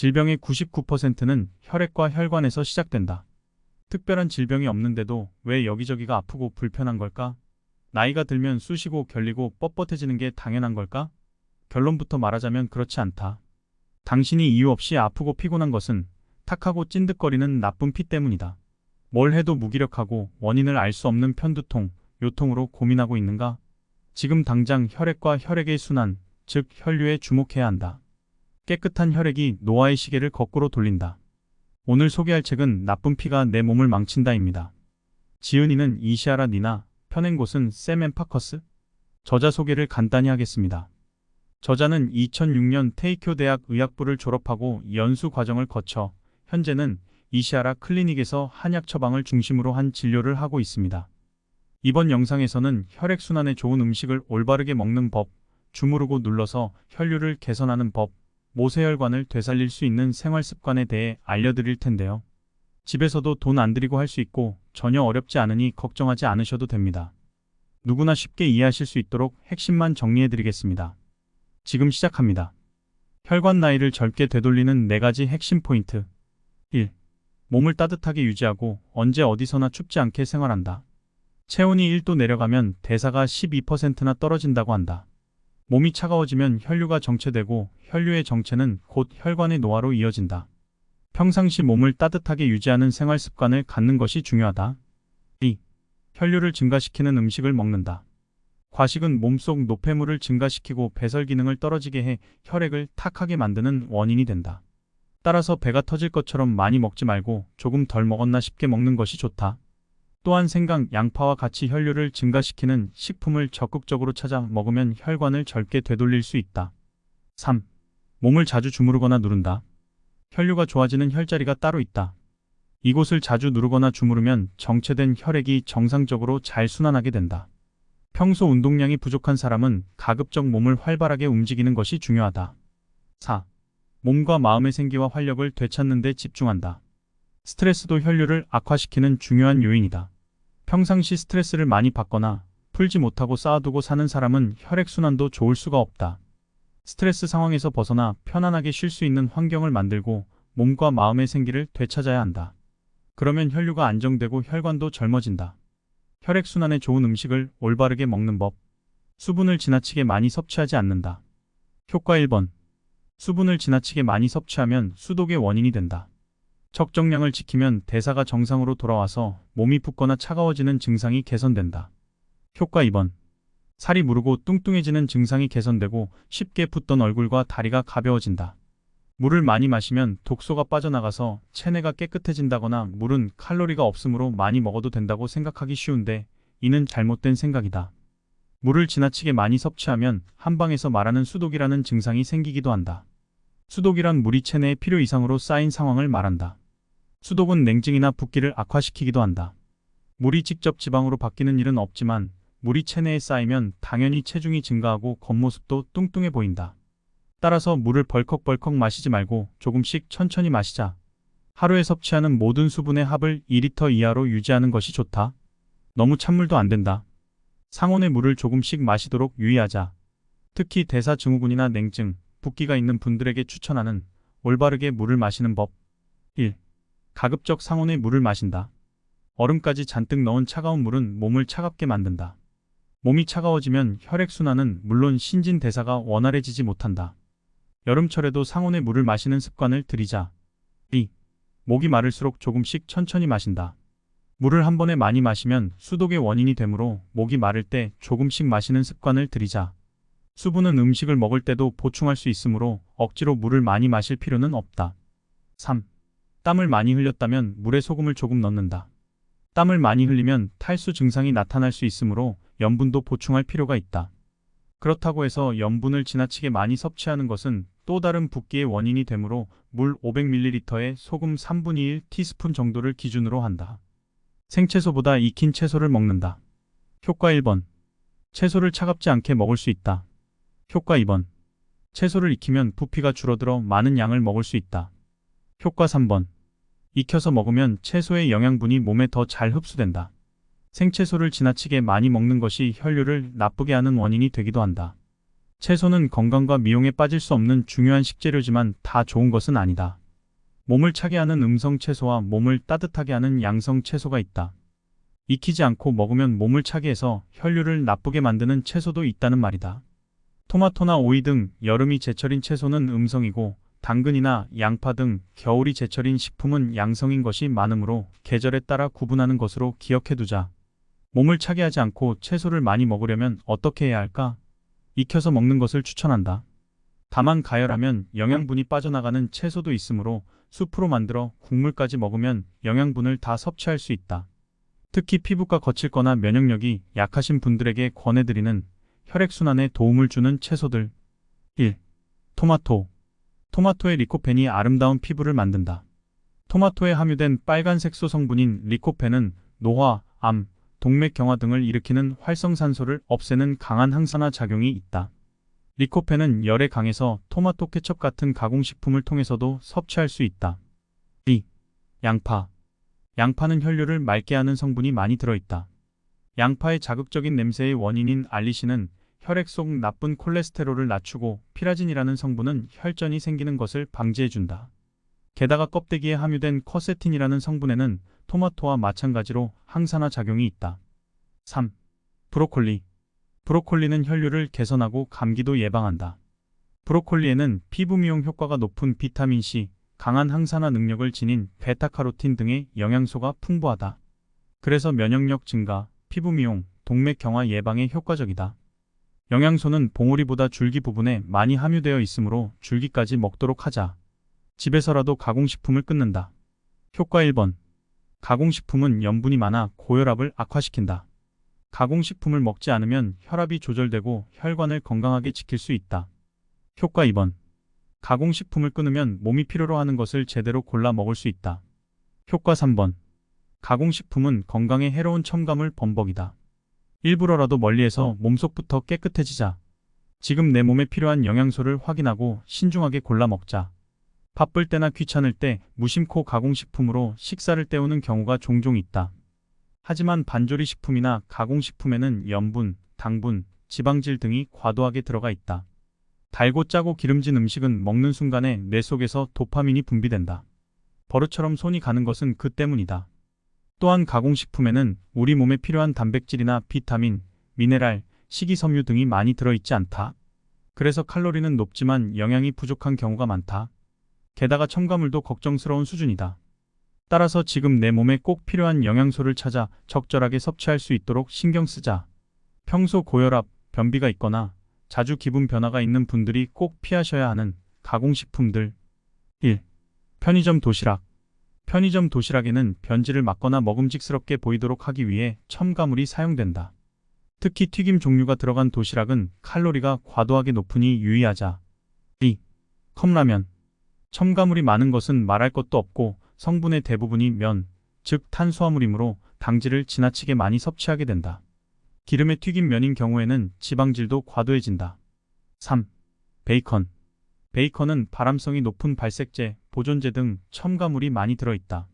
질병의 99%는 혈액과 혈관에서 시작된다. 특별한 질병이 없는데도 왜 여기저기가 아프고 불편한 걸까? 나이가 들면 쑤시고 결리고 뻣뻣해지는 게 당연한 걸까? 결론부터 말하자면 그렇지 않다. 당신이 이유 없이 아프고 피곤한 것은 탁하고 찐득거리는 나쁜 피 때문이다. 뭘 해도 무기력하고 원인을 알 수 없는 편두통, 요통으로 고민하고 있는가? 지금 당장 혈액과 혈액의 순환, 즉 혈류에 주목해야 한다. 깨끗한 혈액이 노화의 시계를 거꾸로 돌린다. 오늘 소개할 책은 나쁜 피가 내 몸을 망친다입니다. 지은이는 이시아라 니나, 펴낸 곳은 샘 앤 파커스. 저자 소개를 간단히 하겠습니다. 저자는 2006년 테이쿄 대학 의학부를 졸업하고 연수 과정을 거쳐 현재는 이시아라 클리닉에서 한약 처방을 중심으로 한 진료를 하고 있습니다. 이번 영상에서는 혈액순환에 좋은 음식을 올바르게 먹는 법, 주무르고 눌러서 혈류를 개선하는 법, 모세혈관을 되살릴 수 있는 생활습관에 대해 알려드릴 텐데요. 집에서도 돈 안 들이고 할 수 있고 전혀 어렵지 않으니 걱정하지 않으셔도 됩니다. 누구나 쉽게 이해하실 수 있도록 핵심만 정리해드리겠습니다. 지금 시작합니다. 혈관 나이를 젊게 되돌리는 4가지 핵심 포인트. 1. 몸을 따뜻하게 유지하고 언제 어디서나 춥지 않게 생활한다. 체온이 1도 내려가면 대사가 12%나 떨어진다고 한다. 몸이 차가워지면 혈류가 정체되고 혈류의 정체는 곧 혈관의 노화로 이어진다. 평상시 몸을 따뜻하게 유지하는 생활 습관을 갖는 것이 중요하다. 2. 혈류를 증가시키는 음식을 먹는다. 과식은 몸속 노폐물을 증가시키고 배설 기능을 떨어지게 해 혈액을 탁하게 만드는 원인이 된다. 따라서 배가 터질 것처럼 많이 먹지 말고 조금 덜 먹었나 싶게 먹는 것이 좋다. 또한 생강, 양파와 같이 혈류를 증가시키는 식품을 적극적으로 찾아 먹으면 혈관을 젊게 되돌릴 수 있다. 3. 몸을 자주 주무르거나 누른다. 혈류가 좋아지는 혈자리가 따로 있다. 이곳을 자주 누르거나 주무르면 정체된 혈액이 정상적으로 잘 순환하게 된다. 평소 운동량이 부족한 사람은 가급적 몸을 활발하게 움직이는 것이 중요하다. 4. 몸과 마음의 생기와 활력을 되찾는 데 집중한다. 스트레스도 혈류를 악화시키는 중요한 요인이다. 평상시 스트레스를 많이 받거나 풀지 못하고 쌓아두고 사는 사람은 혈액순환도 좋을 수가 없다. 스트레스 상황에서 벗어나 편안하게 쉴 수 있는 환경을 만들고 몸과 마음의 생기를 되찾아야 한다. 그러면 혈류가 안정되고 혈관도 젊어진다. 혈액순환에 좋은 음식을 올바르게 먹는 법. 수분을 지나치게 많이 섭취하지 않는다. 효과 1번. 수분을 지나치게 많이 섭취하면 수독의 원인이 된다. 적정량을 지키면 대사가 정상으로 돌아와서 몸이 붓거나 차가워지는 증상이 개선된다. 효과 2번. 살이 무르고 뚱뚱해지는 증상이 개선되고 쉽게 붓던 얼굴과 다리가 가벼워진다. 물을 많이 마시면 독소가 빠져나가서 체내가 깨끗해진다거나 물은 칼로리가 없으므로 많이 먹어도 된다고 생각하기 쉬운데 이는 잘못된 생각이다. 물을 지나치게 많이 섭취하면 한방에서 말하는 수독이라는 증상이 생기기도 한다. 수독이란 물이 체내에 필요 이상으로 쌓인 상황을 말한다. 수독은 냉증이나 붓기를 악화시키기도 한다. 물이 직접 지방으로 바뀌는 일은 없지만 물이 체내에 쌓이면 당연히 체중이 증가하고 겉모습도 뚱뚱해 보인다. 따라서 물을 벌컥벌컥 마시지 말고 조금씩 천천히 마시자. 하루에 섭취하는 모든 수분의 합을 2리터 이하로 유지하는 것이 좋다. 너무 찬물도 안 된다. 상온의 물을 조금씩 마시도록 유의하자. 특히 대사증후군이나 냉증, 붓기가 있는 분들에게 추천하는 올바르게 물을 마시는 법. 1. 가급적 상온의 물을 마신다. 얼음까지 잔뜩 넣은 차가운 물은 몸을 차갑게 만든다. 몸이 차가워지면 혈액순환은 물론 신진대사가 원활해지지 못한다. 여름철에도 상온의 물을 마시는 습관을 들이자. 2. 목이 마를수록 조금씩 천천히 마신다. 물을 한 번에 많이 마시면 수독의 원인이 되므로 목이 마를 때 조금씩 마시는 습관을 들이자. 수분은 음식을 먹을 때도 보충할 수 있으므로 억지로 물을 많이 마실 필요는 없다. 3. 땀을 많이 흘렸다면 물에 소금을 조금 넣는다. 땀을 많이 흘리면 탈수 증상이 나타날 수 있으므로 염분도 보충할 필요가 있다. 그렇다고 해서 염분을 지나치게 많이 섭취하는 것은 또 다른 붓기의 원인이 되므로 물 500ml에 소금 1/3 티스푼 정도를 기준으로 한다. 생채소보다 익힌 채소를 먹는다. 효과 1번. 채소를 차갑지 않게 먹을 수 있다. 효과 2번. 채소를 익히면 부피가 줄어들어 많은 양을 먹을 수 있다. 효과 3번. 익혀서 먹으면 채소의 영양분이 몸에 더 잘 흡수된다. 생채소를 지나치게 많이 먹는 것이 혈류를 나쁘게 하는 원인이 되기도 한다. 채소는 건강과 미용에 빠질 수 없는 중요한 식재료지만 다 좋은 것은 아니다. 몸을 차게 하는 음성 채소와 몸을 따뜻하게 하는 양성 채소가 있다. 익히지 않고 먹으면 몸을 차게 해서 혈류를 나쁘게 만드는 채소도 있다는 말이다. 토마토나 오이 등 여름이 제철인 채소는 음성이고 당근이나 양파 등 겨울이 제철인 식품은 양성인 것이 많으므로 계절에 따라 구분하는 것으로 기억해두자. 몸을 차게 하지 않고 채소를 많이 먹으려면 어떻게 해야 할까? 익혀서 먹는 것을 추천한다. 다만 가열하면 영양분이 빠져나가는 채소도 있으므로 수프로 만들어 국물까지 먹으면 영양분을 다 섭취할 수 있다. 특히 피부가 거칠거나 면역력이 약하신 분들에게 권해드리는 혈액순환에 도움을 주는 채소들. 1. 토마토. 토마토의 리코펜이 아름다운 피부를 만든다. 토마토에 함유된 빨간 색소 성분인 리코펜은 노화, 암, 동맥경화 등을 일으키는 활성산소를 없애는 강한 항산화 작용이 있다. 리코펜은 열에 강해서 토마토 케첩 같은 가공식품을 통해서도 섭취할 수 있다. 2. 양파. 양파는 혈류를 맑게 하는 성분이 많이 들어있다. 양파의 자극적인 냄새의 원인인 알리신은 혈액 속 나쁜 콜레스테롤을 낮추고 피라진이라는 성분은 혈전이 생기는 것을 방지해준다. 게다가 껍데기에 함유된 커세틴이라는 성분에는 토마토와 마찬가지로 항산화 작용이 있다. 3. 브로콜리. 브로콜리는 혈류를 개선하고 감기도 예방한다. 브로콜리에는 피부 미용 효과가 높은 비타민C, 강한 항산화 능력을 지닌 베타카로틴 등의 영양소가 풍부하다. 그래서 면역력 증가, 피부 미용, 동맥 경화 예방에 효과적이다. 영양소는 봉우리보다 줄기 부분에 많이 함유되어 있으므로 줄기까지 먹도록 하자. 집에서라도 가공식품을 끊는다. 효과 1번. 가공식품은 염분이 많아 고혈압을 악화시킨다. 가공식품을 먹지 않으면 혈압이 조절되고 혈관을 건강하게 지킬 수 있다. 효과 2번. 가공식품을 끊으면 몸이 필요로 하는 것을 제대로 골라 먹을 수 있다. 효과 3번. 가공식품은 건강에 해로운 첨가물 범벅이다. 일부러라도 멀리해서 몸속부터 깨끗해지자. 지금 내 몸에 필요한 영양소를 확인하고 신중하게 골라 먹자. 바쁠 때나 귀찮을 때 무심코 가공식품으로 식사를 때우는 경우가 종종 있다. 하지만 반조리 식품이나 가공식품에는 염분, 당분, 지방질 등이 과도하게 들어가 있다. 달고 짜고 기름진 음식은 먹는 순간에 뇌 속에서 도파민이 분비된다. 버릇처럼 손이 가는 것은 그 때문이다. 또한 가공식품에는 우리 몸에 필요한 단백질이나 비타민, 미네랄, 식이섬유 등이 많이 들어있지 않다. 그래서 칼로리는 높지만 영양이 부족한 경우가 많다. 게다가 첨가물도 걱정스러운 수준이다. 따라서 지금 내 몸에 꼭 필요한 영양소를 찾아 적절하게 섭취할 수 있도록 신경 쓰자. 평소 고혈압, 변비가 있거나 자주 기분 변화가 있는 분들이 꼭 피하셔야 하는 가공식품들. 1. 편의점 도시락. 편의점 도시락에는 변질을 막거나 먹음직스럽게 보이도록 하기 위해 첨가물이 사용된다. 특히 튀김 종류가 들어간 도시락은 칼로리가 과도하게 높으니 유의하자. 2. 컵라면. 첨가물이 많은 것은 말할 것도 없고 성분의 대부분이 면, 즉 탄수화물이므로 당질을 지나치게 많이 섭취하게 된다. 기름에 튀긴 면인 경우에는 지방질도 과도해진다. 3. 베이컨. 베이컨은 발암성이 높은 발색제, 보존제 등 첨가물이 많이 들어있다.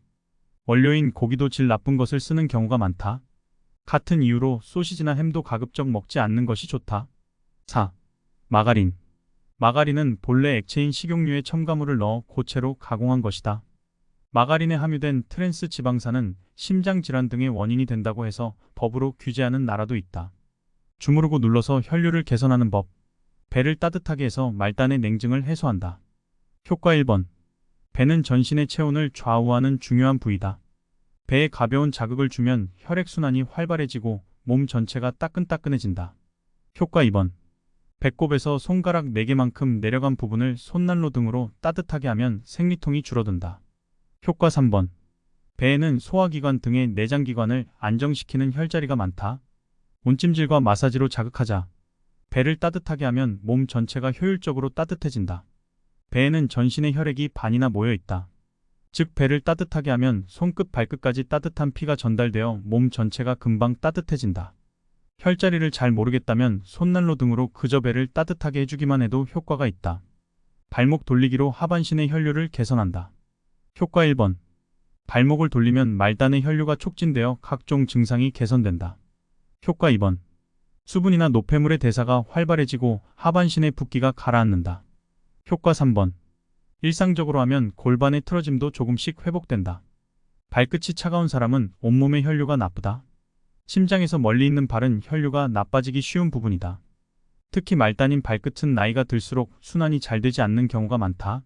원료인 고기도 질 나쁜 것을 쓰는 경우가 많다. 같은 이유로 소시지나 햄도 가급적 먹지 않는 것이 좋다. 4. 마가린. 마가린은 본래 액체인 식용유에 첨가물을 넣어 고체로 가공한 것이다. 마가린에 함유된 트랜스 지방산은 심장질환 등의 원인이 된다고 해서 법으로 규제하는 나라도 있다. 주무르고 눌러서 혈류를 개선하는 법. 배를 따뜻하게 해서 말단의 냉증을 해소한다. 효과 1번. 배는 전신의 체온을 좌우하는 중요한 부위다. 배에 가벼운 자극을 주면 혈액순환이 활발해지고 몸 전체가 따끈따끈해진다. 효과 2번. 배꼽에서 손가락 4개만큼 내려간 부분을 손난로 등으로 따뜻하게 하면 생리통이 줄어든다. 효과 3번. 배에는 소화기관 등의 내장기관을 안정시키는 혈자리가 많다. 온찜질과 마사지로 자극하자. 배를 따뜻하게 하면 몸 전체가 효율적으로 따뜻해진다. 배에는 전신의 혈액이 반이나 모여 있다. 즉 배를 따뜻하게 하면 손끝 발끝까지 따뜻한 피가 전달되어 몸 전체가 금방 따뜻해진다. 혈자리를 잘 모르겠다면 손난로 등으로 그저 배를 따뜻하게 해주기만 해도 효과가 있다. 발목 돌리기로 하반신의 혈류를 개선한다. 효과 1번. 발목을 돌리면 말단의 혈류가 촉진되어 각종 증상이 개선된다. 효과 2번. 수분이나 노폐물의 대사가 활발해지고 하반신의 붓기가 가라앉는다. 효과 3번. 일상적으로 하면 골반의 틀어짐도 조금씩 회복된다. 발끝이 차가운 사람은 온몸의 혈류가 나쁘다. 심장에서 멀리 있는 발은 혈류가 나빠지기 쉬운 부분이다. 특히 말단인 발끝은 나이가 들수록 순환이 잘 되지 않는 경우가 많다.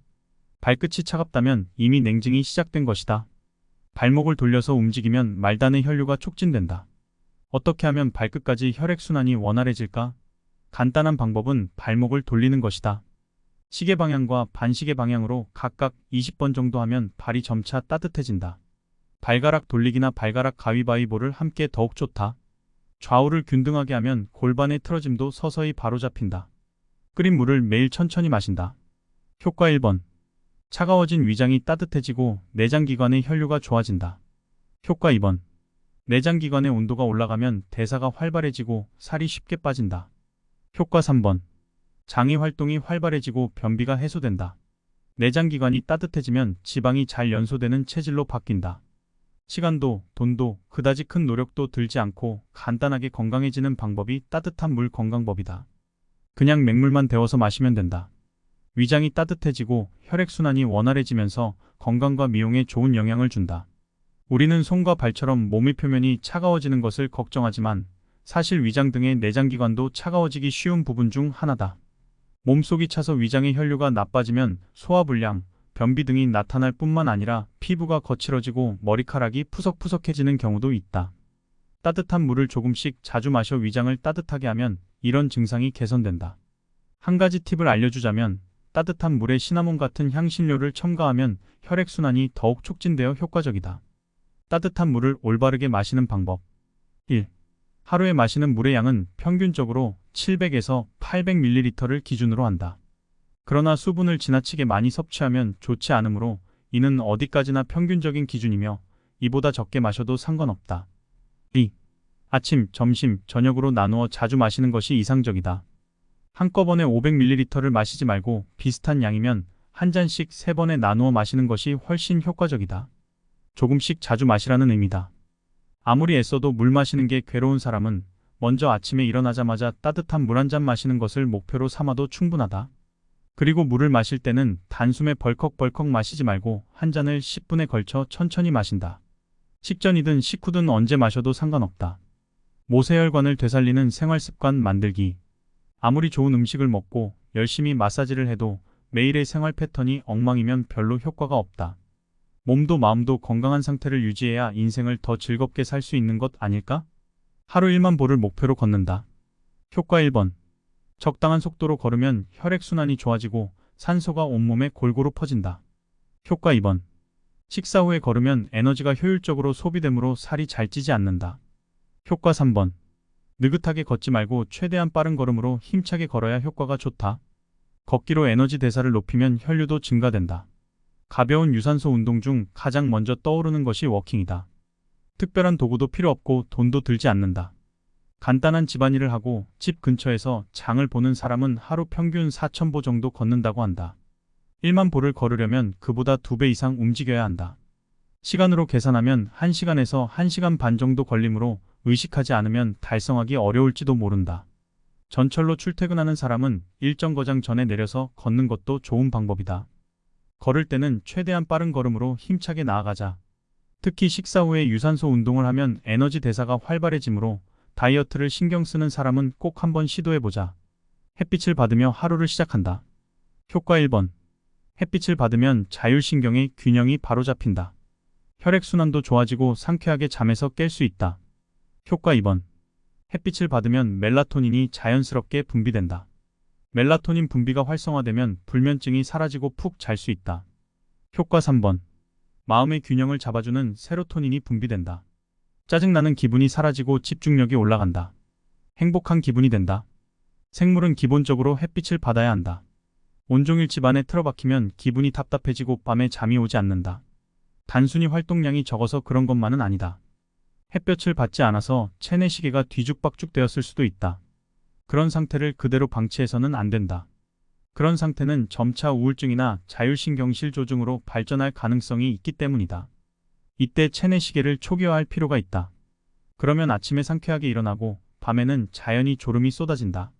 발끝이 차갑다면 이미 냉증이 시작된 것이다. 발목을 돌려서 움직이면 말단의 혈류가 촉진된다. 어떻게 하면 발끝까지 혈액순환이 원활해질까? 간단한 방법은 발목을 돌리는 것이다. 시계 방향과 반시계 방향으로 각각 20번 정도 하면 발이 점차 따뜻해진다. 발가락 돌리기나 발가락 가위바위보를 함께 더욱 좋다. 좌우를 균등하게 하면 골반의 틀어짐도 서서히 바로잡힌다. 끓인 물을 매일 천천히 마신다. 효과 1번. 차가워진 위장이 따뜻해지고 내장기관의 혈류가 좋아진다. 효과 2번. 내장기관의 온도가 올라가면 대사가 활발해지고 살이 쉽게 빠진다. 효과 3번. 장의 활동이 활발해지고 변비가 해소된다. 내장기관이 따뜻해지면 지방이 잘 연소되는 체질로 바뀐다. 시간도 돈도 그다지 큰 노력도 들지 않고 간단하게 건강해지는 방법이 따뜻한 물 건강법이다. 그냥 맹물만 데워서 마시면 된다. 위장이 따뜻해지고 혈액순환이 원활해지면서 건강과 미용에 좋은 영향을 준다. 우리는 손과 발처럼 몸의 표면이 차가워지는 것을 걱정하지만 사실 위장 등의 내장기관도 차가워지기 쉬운 부분 중 하나다. 몸속이 차서 위장의 혈류가 나빠지면 소화불량, 변비 등이 나타날 뿐만 아니라 피부가 거칠어지고 머리카락이 푸석푸석해지는 경우도 있다. 따뜻한 물을 조금씩 자주 마셔 위장을 따뜻하게 하면 이런 증상이 개선된다. 한 가지 팁을 알려주자면 따뜻한 물에 시나몬 같은 향신료를 첨가하면 혈액순환이 더욱 촉진되어 효과적이다. 따뜻한 물을 올바르게 마시는 방법. 1. 하루에 마시는 물의 양은 평균적으로 700에서 800ml를 기준으로 한다. 그러나 수분을 지나치게 많이 섭취하면 좋지 않으므로 이는 어디까지나 평균적인 기준이며 이보다 적게 마셔도 상관없다. 2. 아침, 점심, 저녁으로 나누어 자주 마시는 것이 이상적이다. 한꺼번에 500ml를 마시지 말고 비슷한 양이면 한 잔씩 3번에 나누어 마시는 것이 훨씬 효과적이다. 조금씩 자주 마시라는 의미다. 아무리 애써도 물 마시는 게 괴로운 사람은 먼저 아침에 일어나자마자 따뜻한 물 한 잔 마시는 것을 목표로 삼아도 충분하다. 그리고 물을 마실 때는 단숨에 벌컥벌컥 마시지 말고 한 잔을 10분에 걸쳐 천천히 마신다. 식전이든 식후든 언제 마셔도 상관없다. 모세혈관을 되살리는 생활습관 만들기. 아무리 좋은 음식을 먹고 열심히 마사지를 해도 매일의 생활 패턴이 엉망이면 별로 효과가 없다. 몸도 마음도 건강한 상태를 유지해야 인생을 더 즐겁게 살 수 있는 것 아닐까? 하루 1만 보를 목표로 걷는다. 효과 1번. 적당한 속도로 걸으면 혈액순환이 좋아지고 산소가 온몸에 골고루 퍼진다. 효과 2번. 식사 후에 걸으면 에너지가 효율적으로 소비되므로 살이 잘 찌지 않는다. 효과 3번. 느긋하게 걷지 말고 최대한 빠른 걸음으로 힘차게 걸어야 효과가 좋다. 걷기로 에너지 대사를 높이면 혈류도 증가된다. 가벼운 유산소 운동 중 가장 먼저 떠오르는 것이 워킹이다. 특별한 도구도 필요 없고 돈도 들지 않는다. 간단한 집안일을 하고 집 근처에서 장을 보는 사람은 하루 평균 4,000보 정도 걷는다고 한다. 1만 보를 걸으려면 그보다 2배 이상 움직여야 한다. 시간으로 계산하면 1시간에서 1시간 반 정도 걸리므로 의식하지 않으면 달성하기 어려울지도 모른다. 전철로 출퇴근하는 사람은 일정 거장 전에 내려서 걷는 것도 좋은 방법이다. 걸을 때는 최대한 빠른 걸음으로 힘차게 나아가자. 특히 식사 후에 유산소 운동을 하면 에너지 대사가 활발해지므로 다이어트를 신경 쓰는 사람은 꼭 한번 시도해보자. 햇빛을 받으며 하루를 시작한다. 효과 1번. 햇빛을 받으면 자율신경의 균형이 바로잡힌다. 혈액순환도 좋아지고 상쾌하게 잠에서 깰 수 있다. 효과 2번. 햇빛을 받으면 멜라토닌이 자연스럽게 분비된다. 멜라토닌 분비가 활성화되면 불면증이 사라지고 푹 잘 수 있다. 효과 3번. 마음의 균형을 잡아주는 세로토닌이 분비된다. 짜증나는 기분이 사라지고 집중력이 올라간다. 행복한 기분이 된다. 생물은 기본적으로 햇빛을 받아야 한다. 온종일 집 안에 틀어박히면 기분이 답답해지고 밤에 잠이 오지 않는다. 단순히 활동량이 적어서 그런 것만은 아니다. 햇볕을 받지 않아서 체내시계가 뒤죽박죽 되었을 수도 있다. 그런 상태를 그대로 방치해서는 안 된다. 그런 상태는 점차 우울증이나 자율신경실 조증으로 발전할 가능성이 있기 때문이다. 이때 체내시계를 초기화할 필요가 있다. 그러면 아침에 상쾌하게 일어나고 밤에는 자연히 졸음이 쏟아진다.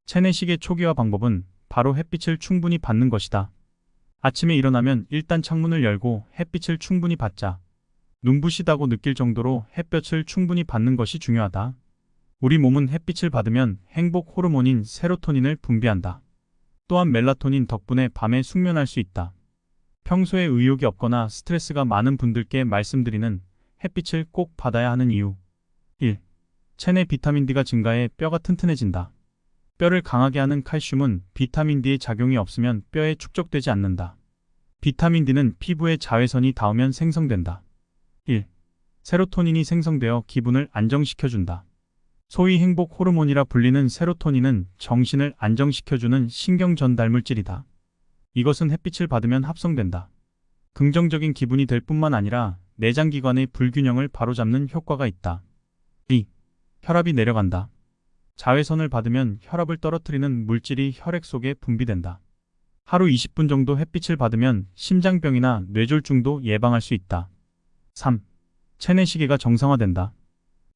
체내식의 초기화 방법은 바로 햇빛을 충분히 받는 것이다. 아침에 일어나면 일단 창문을 열고 햇빛을 충분히 받자. 눈부시다고 느낄 정도로 햇볕을 충분히 받는 것이 중요하다. 우리 몸은 햇빛을 받으면 행복 호르몬인 세로토닌을 분비한다. 또한 멜라토닌 덕분에 밤에 숙면할 수 있다. 평소에 의욕이 없거나 스트레스가 많은 분들께 말씀드리는 햇빛을 꼭 받아야 하는 이유. 1. 체내 비타민 D가 증가해 뼈가 튼튼해진다. 뼈를 강하게 하는 칼슘은 비타민 D의 작용이 없으면 뼈에 축적되지 않는다. 비타민 D는 피부에 자외선이 닿으면 생성된다. 1. 세로토닌이 생성되어 기분을 안정시켜준다. 소위 행복 호르몬이라 불리는 세로토닌은 정신을 안정시켜주는 신경 전달 물질이다. 이것은 햇빛을 받으면 합성된다. 긍정적인 기분이 될 뿐만 아니라 내장기관의 불균형을 바로잡는 효과가 있다. 2. 혈압이 내려간다. 자외선을 받으면 혈압을 떨어뜨리는 물질이 혈액 속에 분비된다. 하루 20분 정도 햇빛을 받으면 심장병이나 뇌졸중도 예방할 수 있다. 3. 체내시계가 정상화된다.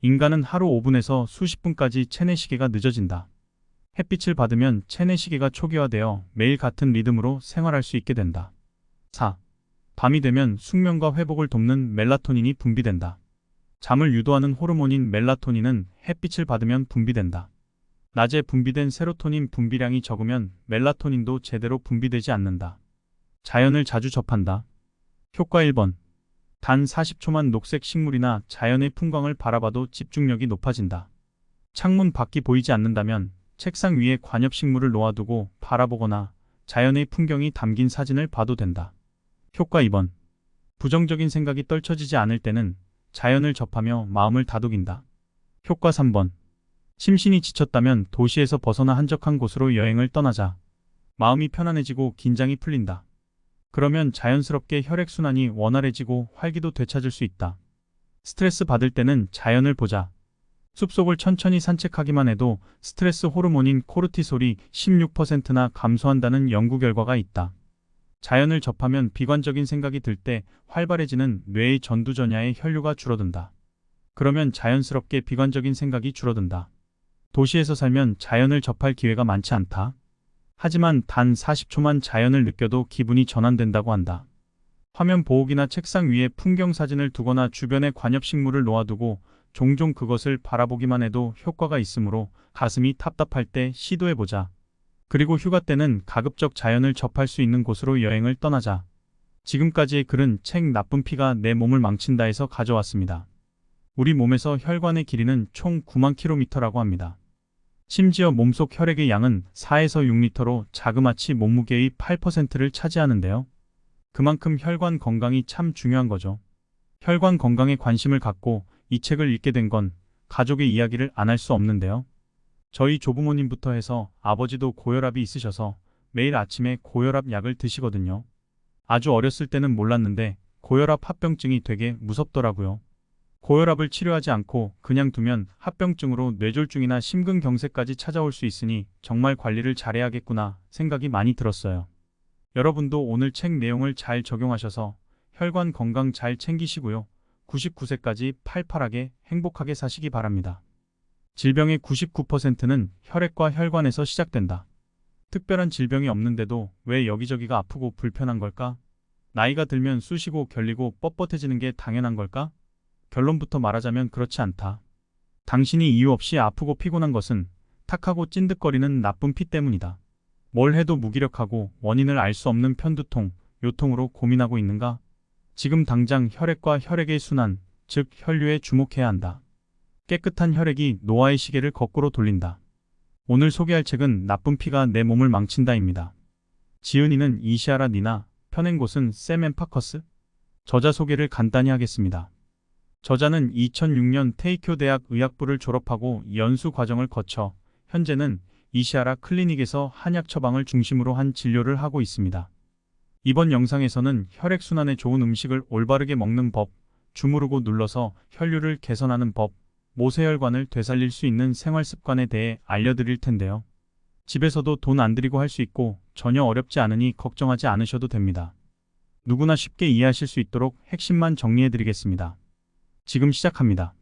인간은 하루 5분에서 수십 분까지 체내시계가 늦어진다. 햇빛을 받으면 체내시계가 초기화되어 매일 같은 리듬으로 생활할 수 있게 된다. 4. 밤이 되면 숙면과 회복을 돕는 멜라토닌이 분비된다. 잠을 유도하는 호르몬인 멜라토닌은 햇빛을 받으면 분비된다. 낮에 분비된 세로토닌 분비량이 적으면 멜라토닌도 제대로 분비되지 않는다. 자연을 자주 접한다. 효과 1번. 단 40초만 녹색 식물이나 자연의 풍광을 바라봐도 집중력이 높아진다. 창문 밖이 보이지 않는다면 책상 위에 관엽식물을 놓아두고 바라보거나 자연의 풍경이 담긴 사진을 봐도 된다. 효과 2번. 부정적인 생각이 떨쳐지지 않을 때는 자연을 접하며 마음을 다독인다. 효과 3번. 심신이 지쳤다면 도시에서 벗어나 한적한 곳으로 여행을 떠나자. 마음이 편안해지고 긴장이 풀린다. 그러면 자연스럽게 혈액순환이 원활해지고 활기도 되찾을 수 있다. 스트레스 받을 때는 자연을 보자. 숲속을 천천히 산책하기만 해도 스트레스 호르몬인 코르티솔이 16%나 감소한다는 연구 결과가 있다. 자연을 접하면 비관적인 생각이 들 때 활발해지는 뇌의 전두전야의 혈류가 줄어든다. 그러면 자연스럽게 비관적인 생각이 줄어든다. 도시에서 살면 자연을 접할 기회가 많지 않다. 하지만 단 40초만 자연을 느껴도 기분이 전환된다고 한다. 화면 보호기나 책상 위에 풍경 사진을 두거나 주변에 관엽식물을 놓아두고 종종 그것을 바라보기만 해도 효과가 있으므로 가슴이 답답할 때 시도해보자. 그리고 휴가 때는 가급적 자연을 접할 수 있는 곳으로 여행을 떠나자. 지금까지의 글은 책 나쁜 피가 내 몸을 망친다에서 가져왔습니다. 우리 몸에서 혈관의 길이는 총 9만 킬로미터라고 합니다. 심지어 몸속 혈액의 양은 4에서 6리터로 자그마치 몸무게의 8%를 차지하는데요. 그만큼 혈관 건강이 참 중요한 거죠. 혈관 건강에 관심을 갖고 이 책을 읽게 된 건 가족의 이야기를 안 할 수 없는데요. 저희 조부모님부터 해서 아버지도 고혈압이 있으셔서 매일 아침에 고혈압 약을 드시거든요. 아주 어렸을 때는 몰랐는데 고혈압 합병증이 되게 무섭더라고요. 고혈압을 치료하지 않고 그냥 두면 합병증으로 뇌졸중이나 심근경색까지 찾아올 수 있으니 정말 관리를 잘해야겠구나 생각이 많이 들었어요. 여러분도 오늘 책 내용을 잘 적용하셔서 혈관 건강 잘 챙기시고요. 99세까지 팔팔하게 행복하게 사시기 바랍니다. 질병의 99%는 혈액과 혈관에서 시작된다. 특별한 질병이 없는데도 왜 여기저기가 아프고 불편한 걸까? 나이가 들면 쑤시고 결리고 뻣뻣해지는 게 당연한 걸까? 결론부터 말하자면 그렇지 않다. 당신이 이유 없이 아프고 피곤한 것은 탁하고 찐득거리는 나쁜 피 때문이다. 뭘 해도 무기력하고 원인을 알 수 없는 편두통, 요통으로 고민하고 있는가? 지금 당장 혈액과 혈액의 순환, 즉 혈류에 주목해야 한다. 깨끗한 혈액이 노화의 시계를 거꾸로 돌린다. 오늘 소개할 책은 나쁜 피가 내 몸을 망친다입니다. 지은이는 이시아라 니나, 펴낸 곳은 샘 앤 파커스. 저자 소개를 간단히 하겠습니다. 저자는 2006년 테이쿄 대학 의학부를 졸업하고 연수 과정을 거쳐 현재는 이시아라 클리닉에서 한약 처방을 중심으로 한 진료를 하고 있습니다. 이번 영상에서는 혈액순환에 좋은 음식을 올바르게 먹는 법, 주무르고 눌러서 혈류를 개선하는 법, 모세혈관을 되살릴 수 있는 생활습관에 대해 알려드릴 텐데요. 집에서도 돈 안 들이고 할 수 있고 전혀 어렵지 않으니 걱정하지 않으셔도 됩니다. 누구나 쉽게 이해하실 수 있도록 핵심만 정리해드리겠습니다. 지금 시작합니다.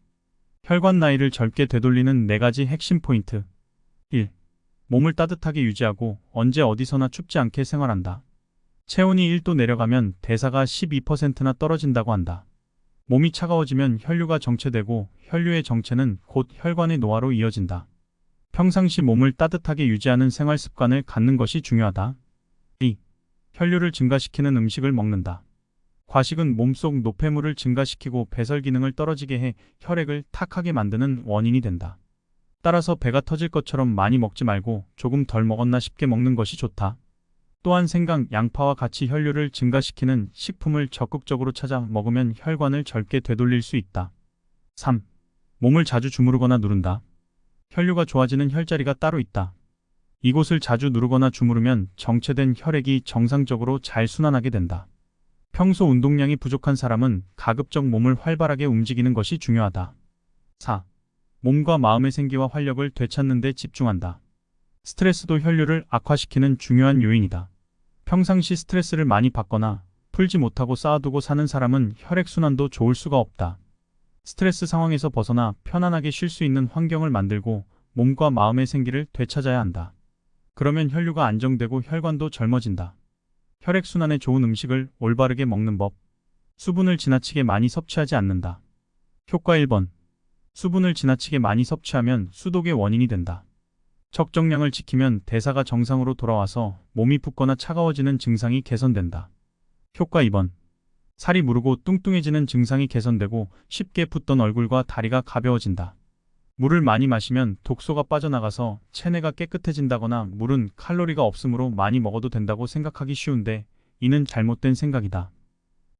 혈관 나이를 젊게 되돌리는 4가지 핵심 포인트. 1. 몸을 따뜻하게 유지하고 언제 어디서나 춥지 않게 생활한다. 체온이 1도 내려가면 대사가 12%나 떨어진다고 한다. 몸이 차가워지면 혈류가 정체되고 혈류의 정체는 곧 혈관의 노화로 이어진다. 평상시 몸을 따뜻하게 유지하는 생활 습관을 갖는 것이 중요하다. 2. 혈류를 증가시키는 음식을 먹는다. 과식은 몸속 노폐물을 증가시키고 배설 기능을 떨어지게 해 혈액을 탁하게 만드는 원인이 된다. 따라서 배가 터질 것처럼 많이 먹지 말고 조금 덜 먹었나 싶게 먹는 것이 좋다. 또한 생강, 양파와 같이 혈류를 증가시키는 식품을 적극적으로 찾아 먹으면 혈관을 젊게 되돌릴 수 있다. 3. 몸을 자주 주무르거나 누른다. 혈류가 좋아지는 혈자리가 따로 있다. 이곳을 자주 누르거나 주무르면 정체된 혈액이 정상적으로 잘 순환하게 된다. 평소 운동량이 부족한 사람은 가급적 몸을 활발하게 움직이는 것이 중요하다. 4. 몸과 마음의 생기와 활력을 되찾는 데 집중한다. 스트레스도 혈류를 악화시키는 중요한 요인이다. 평상시 스트레스를 많이 받거나 풀지 못하고 쌓아두고 사는 사람은 혈액순환도 좋을 수가 없다. 스트레스 상황에서 벗어나 편안하게 쉴 수 있는 환경을 만들고 몸과 마음의 생기를 되찾아야 한다. 그러면 혈류가 안정되고 혈관도 젊어진다. 혈액순환에 좋은 음식을 올바르게 먹는 법. 수분을 지나치게 많이 섭취하지 않는다. 효과 1번. 수분을 지나치게 많이 섭취하면 수독의 원인이 된다. 적정량을 지키면 대사가 정상으로 돌아와서 몸이 붓거나 차가워지는 증상이 개선된다. 효과 2번. 살이 무르고 뚱뚱해지는 증상이 개선되고 쉽게 붓던 얼굴과 다리가 가벼워진다. 물을 많이 마시면 독소가 빠져나가서 체내가 깨끗해진다거나 물은 칼로리가 없으므로 많이 먹어도 된다고 생각하기 쉬운데 이는 잘못된 생각이다.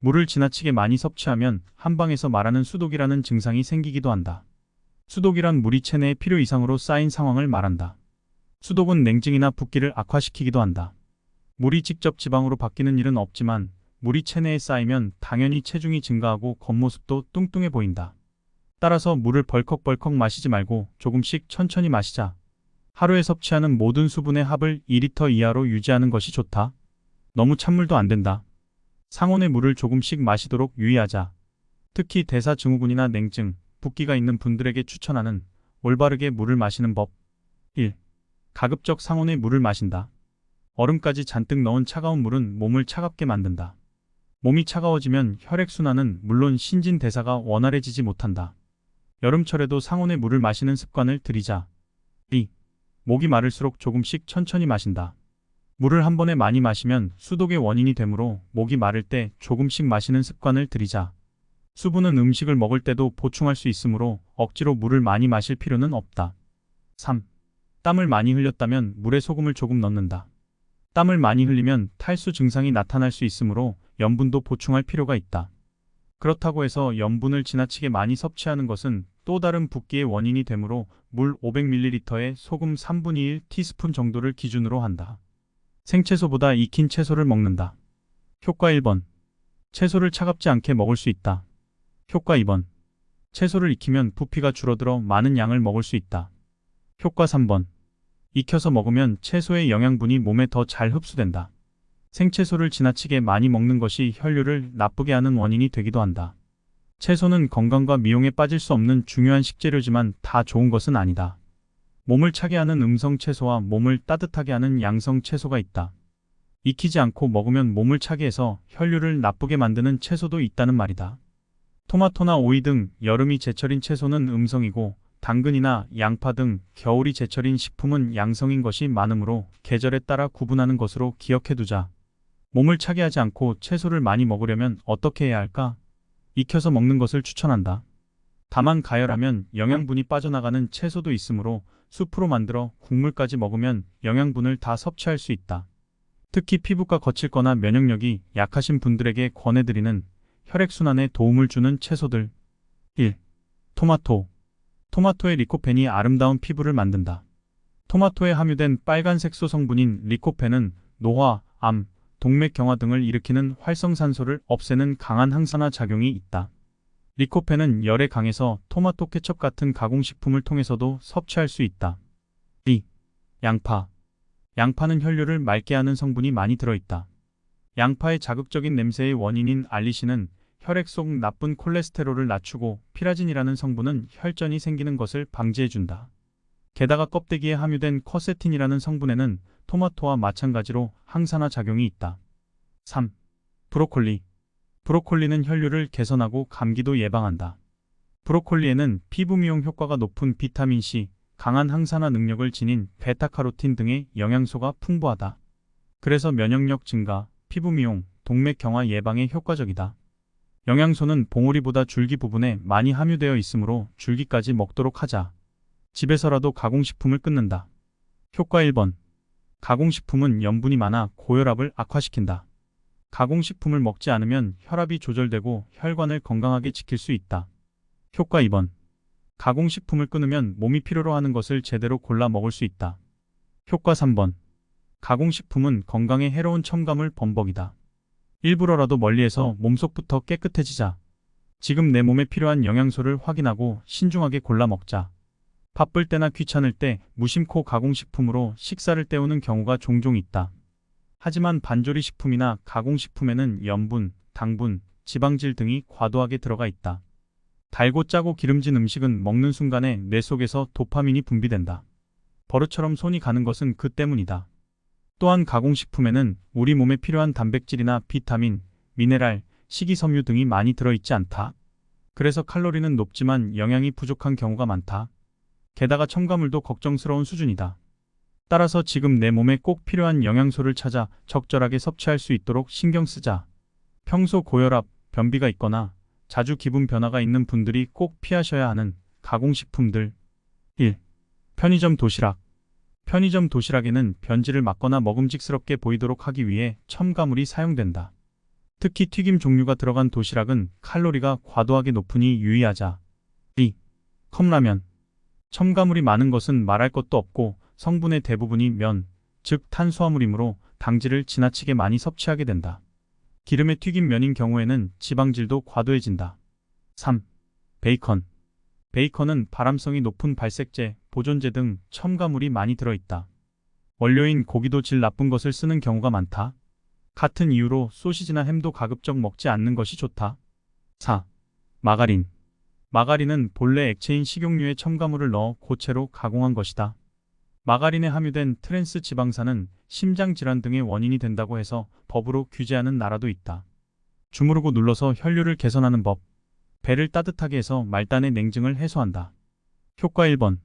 물을 지나치게 많이 섭취하면 한방에서 말하는 수독이라는 증상이 생기기도 한다. 수독이란 물이 체내에 필요 이상으로 쌓인 상황을 말한다. 수독은 냉증이나 붓기를 악화시키기도 한다. 물이 직접 지방으로 바뀌는 일은 없지만 물이 체내에 쌓이면 당연히 체중이 증가하고 겉모습도 뚱뚱해 보인다. 따라서 물을 벌컥벌컥 마시지 말고 조금씩 천천히 마시자. 하루에 섭취하는 모든 수분의 합을 2리터 이하로 유지하는 것이 좋다. 너무 찬물도 안 된다. 상온의 물을 조금씩 마시도록 유의하자. 특히 대사증후군이나 냉증, 붓기가 있는 분들에게 추천하는 올바르게 물을 마시는 법. 1. 가급적 상온의 물을 마신다. 얼음까지 잔뜩 넣은 차가운 물은 몸을 차갑게 만든다. 몸이 차가워지면 혈액순환은 물론 신진대사가 원활해지지 못한다. 여름철에도 상온의 물을 마시는 습관을 들이자. 2. 목이 마를수록 조금씩 천천히 마신다. 물을 한 번에 많이 마시면 수독의 원인이 되므로 목이 마를 때 조금씩 마시는 습관을 들이자. 수분은 음식을 먹을 때도 보충할 수 있으므로 억지로 물을 많이 마실 필요는 없다. 3. 땀을 많이 흘렸다면 물에 소금을 조금 넣는다. 땀을 많이 흘리면 탈수 증상이 나타날 수 있으므로 염분도 보충할 필요가 있다. 그렇다고 해서 염분을 지나치게 많이 섭취하는 것은 또 다른 붓기의 원인이 되므로 물 500ml에 소금 1/3 티스푼 정도를 기준으로 한다. 생채소보다 익힌 채소를 먹는다. 효과 1번. 채소를 차갑지 않게 먹을 수 있다. 효과 2번. 채소를 익히면 부피가 줄어들어 많은 양을 먹을 수 있다. 효과 3번. 익혀서 먹으면 채소의 영양분이 몸에 더 잘 흡수된다. 생채소를 지나치게 많이 먹는 것이 혈류를 나쁘게 하는 원인이 되기도 한다. 채소는 건강과 미용에 빠질 수 없는 중요한 식재료지만 다 좋은 것은 아니다. 몸을 차게 하는 음성 채소와 몸을 따뜻하게 하는 양성 채소가 있다. 익히지 않고 먹으면 몸을 차게 해서 혈류를 나쁘게 만드는 채소도 있다는 말이다. 토마토나 오이 등 여름이 제철인 채소는 음성이고 당근이나 양파 등 겨울이 제철인 식품은 양성인 것이 많으므로 계절에 따라 구분하는 것으로 기억해두자. 몸을 차게 하지 않고 채소를 많이 먹으려면 어떻게 해야 할까? 익혀서 먹는 것을 추천한다. 다만 가열하면 영양분이 빠져나가는 채소도 있으므로 수프로 만들어 국물까지 먹으면 영양분을 다 섭취할 수 있다. 특히 피부가 거칠거나 면역력이 약하신 분들에게 권해드리는 혈액순환에 도움을 주는 채소들. 1. 토마토. 토마토의 리코펜이 아름다운 피부를 만든다. 토마토에 함유된 빨간색소 성분인 리코펜은 노화, 암, 동맥경화 등을 일으키는 활성산소를 없애는 강한 항산화 작용이 있다. 리코펜은 열에 강해서 토마토 케첩 같은 가공식품을 통해서도 섭취할 수 있다. 2. 양파. 양파는 혈류를 맑게 하는 성분이 많이 들어있다. 양파의 자극적인 냄새의 원인인 알리신은 혈액 속 나쁜 콜레스테롤을 낮추고 피라진이라는 성분은 혈전이 생기는 것을 방지해준다. 게다가 껍데기에 함유된 커세틴이라는 성분에는 토마토와 마찬가지로 항산화 작용이 있다. 3. 브로콜리. 브로콜리는 혈류를 개선하고 감기도 예방한다. 브로콜리에는 피부 미용 효과가 높은 비타민C, 강한 항산화 능력을 지닌 베타카로틴 등의 영양소가 풍부하다. 그래서 면역력 증가, 피부 미용, 동맥 경화 예방에 효과적이다. 영양소는 봉우리보다 줄기 부분에 많이 함유되어 있으므로 줄기까지 먹도록 하자. 집에서라도 가공식품을 끊는다. 효과 1번. 가공식품은 염분이 많아 고혈압을 악화시킨다. 가공식품을 먹지 않으면 혈압이 조절되고 혈관을 건강하게 지킬 수 있다. 효과 2번. 가공식품을 끊으면 몸이 필요로 하는 것을 제대로 골라 먹을 수 있다. 효과 3번. 가공식품은 건강에 해로운 첨가물 범벅이다. 일부러라도 멀리해서 몸속부터 깨끗해지자. 지금 내 몸에 필요한 영양소를 확인하고 신중하게 골라 먹자. 바쁠 때나 귀찮을 때 무심코 가공식품으로 식사를 때우는 경우가 종종 있다. 하지만 반조리 식품이나 가공식품에는 염분, 당분, 지방질 등이 과도하게 들어가 있다. 달고 짜고 기름진 음식은 먹는 순간에 뇌 속에서 도파민이 분비된다. 버릇처럼 손이 가는 것은 그 때문이다. 또한 가공식품에는 우리 몸에 필요한 단백질이나 비타민, 미네랄, 식이섬유 등이 많이 들어있지 않다. 그래서 칼로리는 높지만 영양이 부족한 경우가 많다. 게다가 첨가물도 걱정스러운 수준이다. 따라서 지금 내 몸에 꼭 필요한 영양소를 찾아 적절하게 섭취할 수 있도록 신경 쓰자. 평소 고혈압, 변비가 있거나 자주 기분 변화가 있는 분들이 꼭 피하셔야 하는 가공식품들. 1. 편의점 도시락. 편의점 도시락에는 변질을 막거나 먹음직스럽게 보이도록 하기 위해 첨가물이 사용된다. 특히 튀김 종류가 들어간 도시락은 칼로리가 과도하게 높으니 유의하자. 2. 컵라면. 첨가물이 많은 것은 말할 것도 없고 성분의 대부분이 면, 즉 탄수화물이므로 당질을 지나치게 많이 섭취하게 된다. 기름에 튀긴 면인 경우에는 지방질도 과도해진다. 3. 베이컨. 베이컨은 발암성이 높은 발색제, 보존제 등 첨가물이 많이 들어있다. 원료인 고기도 질 나쁜 것을 쓰는 경우가 많다. 같은 이유로 소시지나 햄도 가급적 먹지 않는 것이 좋다. 4. 마가린. 마가린은 본래 액체인 식용유에 첨가물을 넣어 고체로 가공한 것이다. 마가린에 함유된 트랜스 지방산은 심장질환 등의 원인이 된다고 해서 법으로 규제하는 나라도 있다. 주무르고 눌러서 혈류를 개선하는 법. 배를 따뜻하게 해서 말단의 냉증을 해소한다. 효과 1번.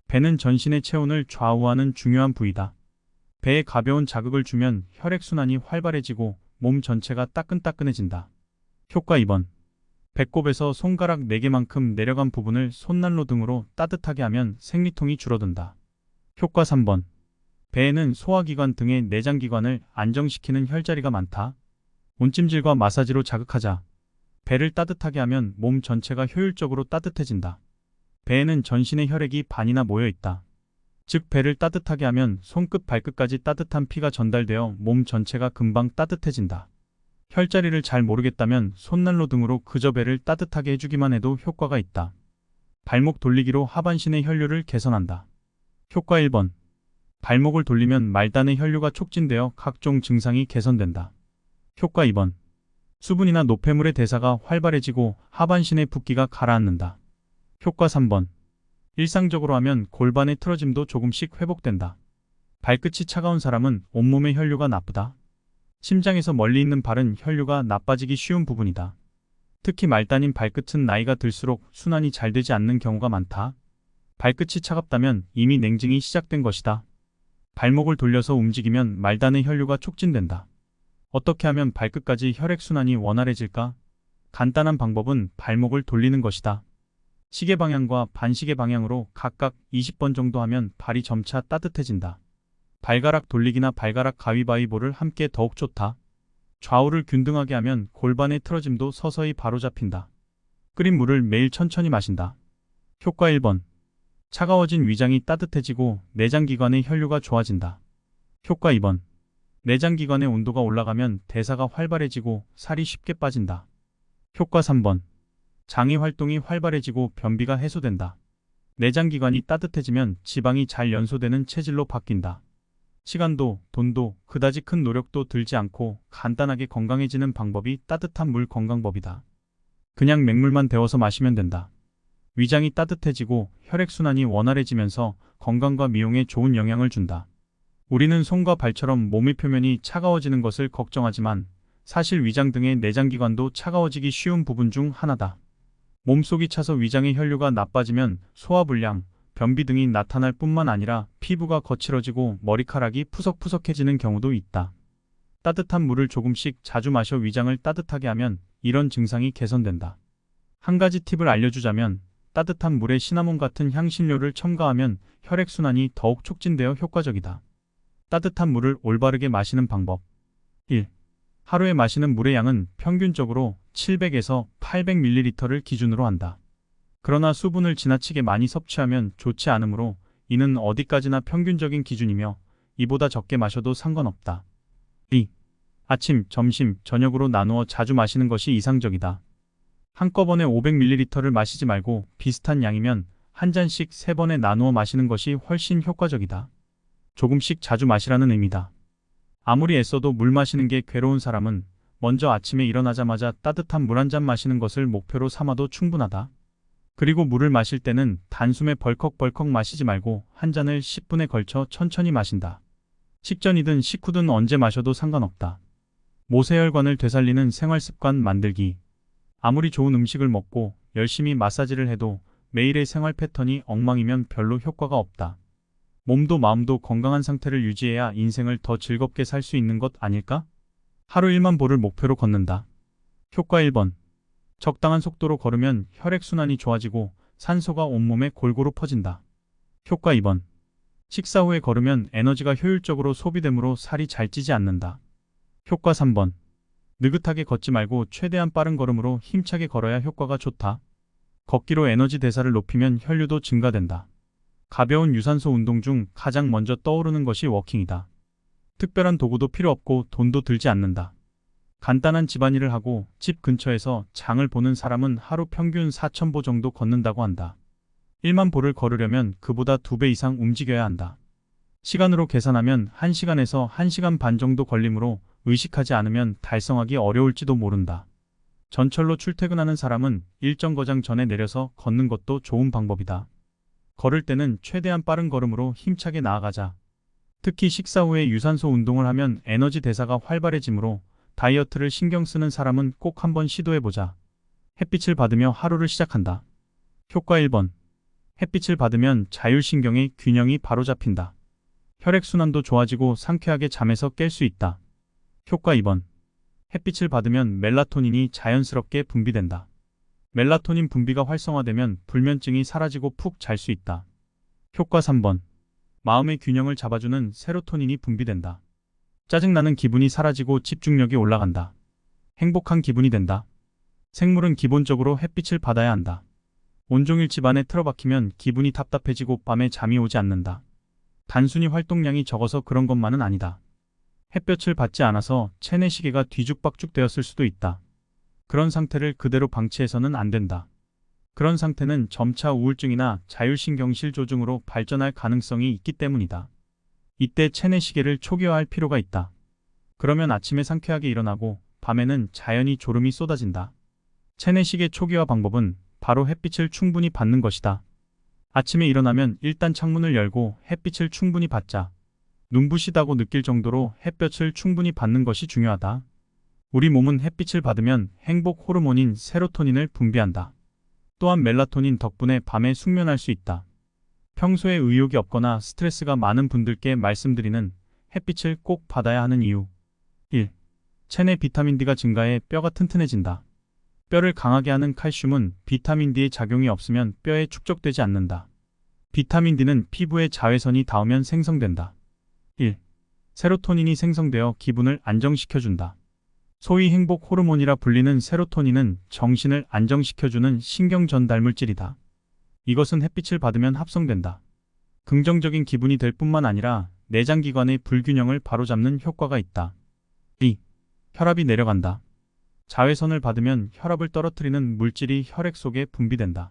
배는 전신의 체온을 좌우하는 중요한 부위다. 배에 가벼운 자극을 주면 혈액순환이 활발해지고 몸 전체가 따끈따끈해진다. 효과 2번. 배꼽에서 손가락 4개만큼 내려간 부분을 손난로 등으로 따뜻하게 하면 생리통이 줄어든다. 효과 3번. 배에는 소화기관 등의 내장기관을 안정시키는 혈자리가 많다. 온찜질과 마사지로 자극하자. 배를 따뜻하게 하면 몸 전체가 효율적으로 따뜻해진다. 배에는 전신의 혈액이 반이나 모여 있다. 즉 배를 따뜻하게 하면 손끝 발끝까지 따뜻한 피가 전달되어 몸 전체가 금방 따뜻해진다. 혈자리를 잘 모르겠다면 손난로 등으로 그저 배를 따뜻하게 해주기만 해도 효과가 있다. 발목 돌리기로 하반신의 혈류를 개선한다. 효과 1번. 발목을 돌리면 말단의 혈류가 촉진되어 각종 증상이 개선된다. 효과 2번. 수분이나 노폐물의 대사가 활발해지고 하반신의 붓기가 가라앉는다. 효과 3번. 일상적으로 하면 골반의 틀어짐도 조금씩 회복된다. 발끝이 차가운 사람은 온몸의 혈류가 나쁘다. 심장에서 멀리 있는 발은 혈류가 나빠지기 쉬운 부분이다. 특히 말단인 발끝은 나이가 들수록 순환이 잘 되지 않는 경우가 많다. 발끝이 차갑다면 이미 냉증이 시작된 것이다. 발목을 돌려서 움직이면 말단의 혈류가 촉진된다. 어떻게 하면 발끝까지 혈액순환이 원활해질까? 간단한 방법은 발목을 돌리는 것이다. 시계 방향과 반시계 방향으로 각각 20번 정도 하면 발이 점차 따뜻해진다. 발가락 돌리기나 발가락 가위바위보를 함께 더욱 좋다. 좌우를 균등하게 하면 골반의 틀어짐도 서서히 바로잡힌다. 끓인 물을 매일 천천히 마신다. 효과 1번. 차가워진 위장이 따뜻해지고 내장기관의 혈류가 좋아진다. 효과 2번. 내장기관의 온도가 올라가면 대사가 활발해지고 살이 쉽게 빠진다. 효과 3번. 장의 활동이 활발해지고 변비가 해소된다. 내장기관이 따뜻해지면 지방이 잘 연소되는 체질로 바뀐다. 시간도, 돈도, 그다지 큰 노력도 들지 않고 간단하게 건강해지는 방법이 따뜻한 물 건강법이다. 그냥 맹물만 데워서 마시면 된다. 위장이 따뜻해지고 혈액순환이 원활해지면서 건강과 미용에 좋은 영향을 준다. 우리는 손과 발처럼 몸의 표면이 차가워지는 것을 걱정하지만 사실 위장 등의 내장기관도 차가워지기 쉬운 부분 중 하나다. 몸속이 차서 위장의 혈류가 나빠지면 소화불량, 변비 등이 나타날 뿐만 아니라 피부가 거칠어지고 머리카락이 푸석푸석해지는 경우도 있다. 따뜻한 물을 조금씩 자주 마셔 위장을 따뜻하게 하면 이런 증상이 개선된다. 한 가지 팁을 알려주자면 따뜻한 물에 시나몬 같은 향신료를 첨가하면 혈액순환이 더욱 촉진되어 효과적이다. 따뜻한 물을 올바르게 마시는 방법. 1. 하루에 마시는 물의 양은 평균적으로 700에서 800ml를 기준으로 한다. 그러나 수분을 지나치게 많이 섭취하면 좋지 않으므로 이는 어디까지나 평균적인 기준이며 이보다 적게 마셔도 상관없다. 2. 아침, 점심, 저녁으로 나누어 자주 마시는 것이 이상적이다. 한꺼번에 500ml를 마시지 말고 비슷한 양이면 한 잔씩 3번에 나누어 마시는 것이 훨씬 효과적이다. 조금씩 자주 마시라는 의미다. 아무리 애써도 물 마시는 게 괴로운 사람은 먼저 아침에 일어나자마자 따뜻한 물 한 잔 마시는 것을 목표로 삼아도 충분하다. 그리고 물을 마실 때는 단숨에 벌컥벌컥 마시지 말고 한 잔을 10분에 걸쳐 천천히 마신다. 식전이든 식후든 언제 마셔도 상관없다. 모세혈관을 되살리는 생활습관 만들기. 아무리 좋은 음식을 먹고 열심히 마사지를 해도 매일의 생활 패턴이 엉망이면 별로 효과가 없다. 몸도 마음도 건강한 상태를 유지해야 인생을 더 즐겁게 살 수 있는 것 아닐까? 하루 1만 보를 목표로 걷는다. 효과 1번. 적당한 속도로 걸으면 혈액순환이 좋아지고 산소가 온몸에 골고루 퍼진다. 효과 2번. 식사 후에 걸으면 에너지가 효율적으로 소비되므로 살이 잘 찌지 않는다. 효과 3번. 느긋하게 걷지 말고 최대한 빠른 걸음으로 힘차게 걸어야 효과가 좋다. 걷기로 에너지 대사를 높이면 혈류도 증가된다. 가벼운 유산소 운동 중 가장 먼저 떠오르는 것이 워킹이다. 특별한 도구도 필요 없고 돈도 들지 않는다. 간단한 집안일을 하고 집 근처에서 장을 보는 사람은 하루 평균 4,000보 정도 걷는다고 한다. 1만 보를 걸으려면 그보다 2배 이상 움직여야 한다. 시간으로 계산하면 1시간에서 1시간 반 정도 걸리므로 의식하지 않으면 달성하기 어려울지도 모른다. 전철로 출퇴근하는 사람은 일정 거장 전에 내려서 걷는 것도 좋은 방법이다. 걸을 때는 최대한 빠른 걸음으로 힘차게 나아가자. 특히 식사 후에 유산소 운동을 하면 에너지 대사가 활발해지므로 다이어트를 신경 쓰는 사람은 꼭 한번 시도해보자. 햇빛을 받으며 하루를 시작한다. 효과 1번. 햇빛을 받으면 자율신경의 균형이 바로 잡힌다. 혈액순환도 좋아지고 상쾌하게 잠에서 깰 수 있다. 효과 2번. 햇빛을 받으면 멜라토닌이 자연스럽게 분비된다. 멜라토닌 분비가 활성화되면 불면증이 사라지고 푹 잘 수 있다. 효과 3번. 마음의 균형을 잡아주는 세로토닌이 분비된다. 짜증나는 기분이 사라지고 집중력이 올라간다. 행복한 기분이 된다. 생물은 기본적으로 햇빛을 받아야 한다. 온종일 집안에 틀어박히면 기분이 답답해지고 밤에 잠이 오지 않는다. 단순히 활동량이 적어서 그런 것만은 아니다. 햇볕을 받지 않아서 체내시계가 뒤죽박죽 되었을 수도 있다. 그런 상태를 그대로 방치해서는 안 된다. 그런 상태는 점차 우울증이나 자율신경실조증으로 발전할 가능성이 있기 때문이다. 이때 체내시계를 초기화할 필요가 있다. 그러면 아침에 상쾌하게 일어나고 밤에는 자연히 졸음이 쏟아진다. 체내시계 초기화 방법은 바로 햇빛을 충분히 받는 것이다. 아침에 일어나면 일단 창문을 열고 햇빛을 충분히 받자. 눈부시다고 느낄 정도로 햇볕을 충분히 받는 것이 중요하다. 우리 몸은 햇빛을 받으면 행복 호르몬인 세로토닌을 분비한다. 또한 멜라토닌 덕분에 밤에 숙면할 수 있다. 평소에 의욕이 없거나 스트레스가 많은 분들께 말씀드리는 햇빛을 꼭 받아야 하는 이유. 1. 체내 비타민 D가 증가해 뼈가 튼튼해진다. 뼈를 강하게 하는 칼슘은 비타민 D의 작용이 없으면 뼈에 축적되지 않는다. 비타민 D는 피부에 자외선이 닿으면 생성된다. 1. 세로토닌이 생성되어 기분을 안정시켜준다. 소위 행복 호르몬이라 불리는 세로토닌은 정신을 안정시켜주는 신경 전달 물질이다. 이것은 햇빛을 받으면 합성된다. 긍정적인 기분이 될 뿐만 아니라 내장기관의 불균형을 바로잡는 효과가 있다. 2. 혈압이 내려간다. 자외선을 받으면 혈압을 떨어뜨리는 물질이 혈액 속에 분비된다.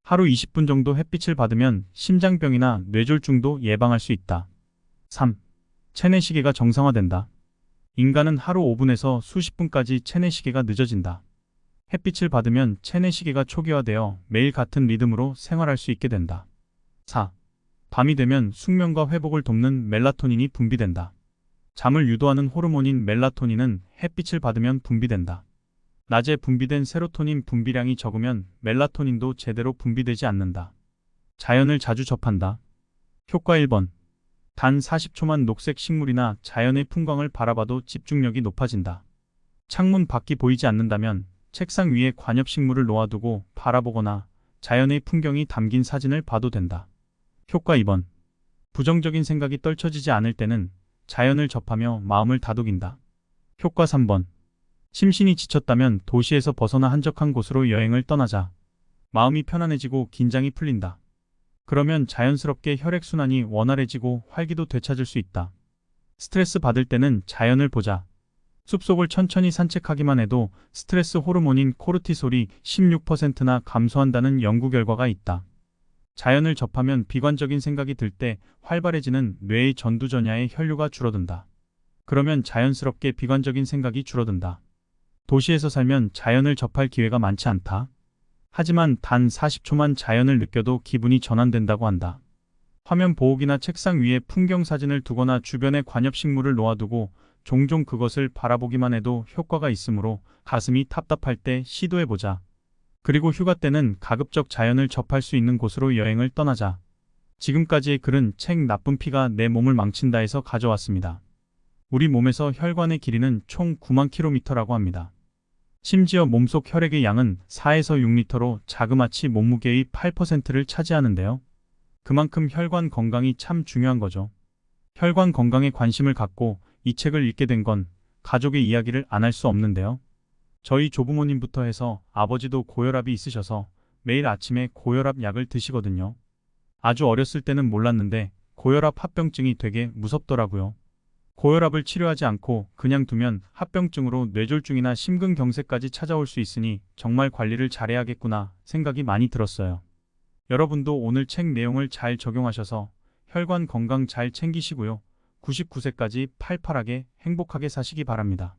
하루 20분 정도 햇빛을 받으면 심장병이나 뇌졸중도 예방할 수 있다. 3. 체내시계가 정상화된다. 인간은 하루 5분에서 수십 분까지 체내시계가 늦어진다. 햇빛을 받으면 체내 시계가 초기화되어 매일 같은 리듬으로 생활할 수 있게 된다. 4. 밤이 되면 숙면과 회복을 돕는 멜라토닌이 분비된다. 잠을 유도하는 호르몬인 멜라토닌은 햇빛을 받으면 분비된다. 낮에 분비된 세로토닌 분비량이 적으면 멜라토닌도 제대로 분비되지 않는다. 자연을 자주 접한다. 효과 1번. 단 40초만 녹색 식물이나 자연의 풍광을 바라봐도 집중력이 높아진다. 창문 밖이 보이지 않는다면 책상 위에 관엽식물을 놓아두고 바라보거나 자연의 풍경이 담긴 사진을 봐도 된다. 효과 2번. 부정적인 생각이 떨쳐지지 않을 때는 자연을 접하며 마음을 다독인다. 효과 3번. 심신이 지쳤다면 도시에서 벗어나 한적한 곳으로 여행을 떠나자. 마음이 편안해지고 긴장이 풀린다. 그러면 자연스럽게 혈액순환이 원활해지고 활기도 되찾을 수 있다. 스트레스 받을 때는 자연을 보자. 숲속을 천천히 산책하기만 해도 스트레스 호르몬인 코르티솔이 16%나 감소한다는 연구 결과가 있다. 자연을 접하면 비관적인 생각이 들 때 활발해지는 뇌의 전두전야의 혈류가 줄어든다. 그러면 자연스럽게 비관적인 생각이 줄어든다. 도시에서 살면 자연을 접할 기회가 많지 않다. 하지만 단 40초만 자연을 느껴도 기분이 전환된다고 한다. 화면 보호기나 책상 위에 풍경 사진을 두거나 주변에 관엽식물을 놓아두고 종종 그것을 바라보기만 해도 효과가 있으므로 가슴이 답답할 때 시도해보자. 그리고 휴가 때는 가급적 자연을 접할 수 있는 곳으로 여행을 떠나자. 지금까지의 글은 책 나쁜 피가 내 몸을 망친다에서 가져왔습니다. 우리 몸에서 혈관의 길이는 총 9만 킬로미터라고 합니다. 심지어 몸속 혈액의 양은 4에서 6리터로 자그마치 몸무게의 8%를 차지하는데요. 그만큼 혈관 건강이 참 중요한 거죠. 혈관 건강에 관심을 갖고 이 책을 읽게 된 건 가족의 이야기를 안 할 수 없는데요. 저희 조부모님부터 해서 아버지도 고혈압이 있으셔서 매일 아침에 고혈압 약을 드시거든요. 아주 어렸을 때는 몰랐는데 고혈압 합병증이 되게 무섭더라고요. 고혈압을 치료하지 않고 그냥 두면 합병증으로 뇌졸중이나 심근경색까지 찾아올 수 있으니 정말 관리를 잘해야겠구나 생각이 많이 들었어요. 여러분도 오늘 책 내용을 잘 적용하셔서 혈관 건강 잘 챙기시고요. 99세까지 팔팔하게 행복하게 사시기 바랍니다.